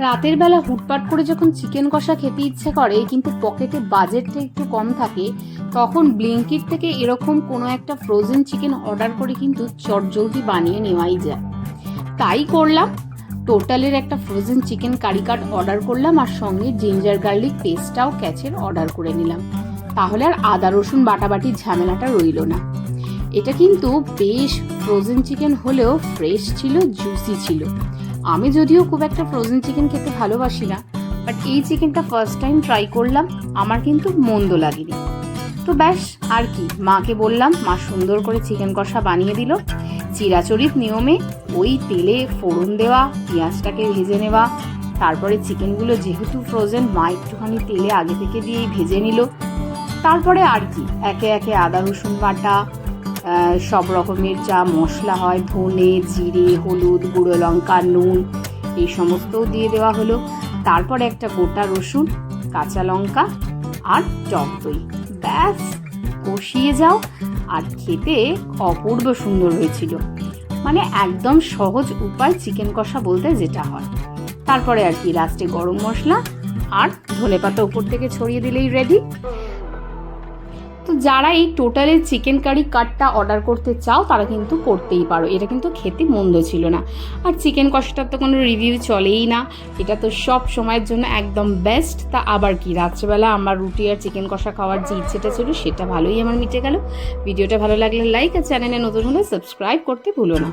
রাতের বেলা হুটপাট করে যখন চিকেন কষা খেতে ইচ্ছে করে কিন্তু পকেটে বাজেটটা একটু কম থাকে, তখন ব্লিঙ্কিট থেকে এরকম কোনো একটা ফ্রোজেন চিকেন অর্ডার করে কিন্তু চটজলদি বানিয়ে নেওয়াই যায়। তাই করলাম। টোটালের একটা ফ্রোজেন চিকেন কারি কাট অর্ডার করলাম, আর সঙ্গে জিঞ্জার গার্লিক পেস্টটাও ক্যাচের অর্ডার করে নিলাম। তাহলে আর আদা রসুন বাটাবাটির ঝামেলাটা রইল না। এটা কিন্তু বেশ ফ্রোজেন চিকেন হলেও ফ্রেশ ছিল, জুসি ছিল। আমি যদিও খুব একটা ফ্রোজেন চিকেন খেতে ভালোবাসি না, বাট এই চিকেনটা ফার্স্ট টাইম ট্রাই করলাম, আমার কিন্তু মন্দ লাগেনি। তো ব্যাস, আর কি, মাকে বললাম, মা সুন্দর করে চিকেন কষা বানিয়ে দিল। চিরাচরিত নিয়মে ওই তেলে ফোড়ন দেওয়া, পেঁয়াজটাকে ভেজে নেওয়া, তারপরে চিকেনগুলো যেহেতু ফ্রোজেন, মা একটুখানি তেলে আগে থেকে দিয়েই ভেজে নিল। তারপরে আর কি, একে একে আদা রসুন বাটা, সব রকমের যা মশলা হয়, ধনে জিরে হলুদ গুঁড়ো লঙ্কা নুন, এই সমস্তও দিয়ে দেওয়া হলো। তারপরে একটা গোটা রসুন, কাঁচা লঙ্কা আর টক দই, ব্যাস কষিয়ে যাও। আর খেতে অপূর্ব সুন্দর হয়েছিল। মানে একদম সহজ উপায় চিকেন কষা বলতে যেটা হয়। তারপরে আর কি, লাস্টে গরম মশলা আর ধনেপাতা উপর থেকে ছড়িয়ে দিলেই রেডি। তো যারা এই টোটালের চিকেন কারি কাটটা অর্ডার করতে চাও তারা কিন্তু করতেই পারো, এটা কিন্তু খেতে মন্দ ছিল না। আর চিকেন কষাটার তো কোনো রিভিউ চলেই না, এটা তো সব সময়ের জন্য একদম বেস্ট। তা আবার কি, রাত্রেবেলা আমার রুটি আর চিকেন কষা খাওয়ার যে ইচ্ছেটা ছিল সেটা ভালোই আমার মিটে গেল। ভিডিওটা ভালো লাগলে লাইক, আর চ্যানেলে নতুন হলে সাবস্ক্রাইব করতে ভুলো না।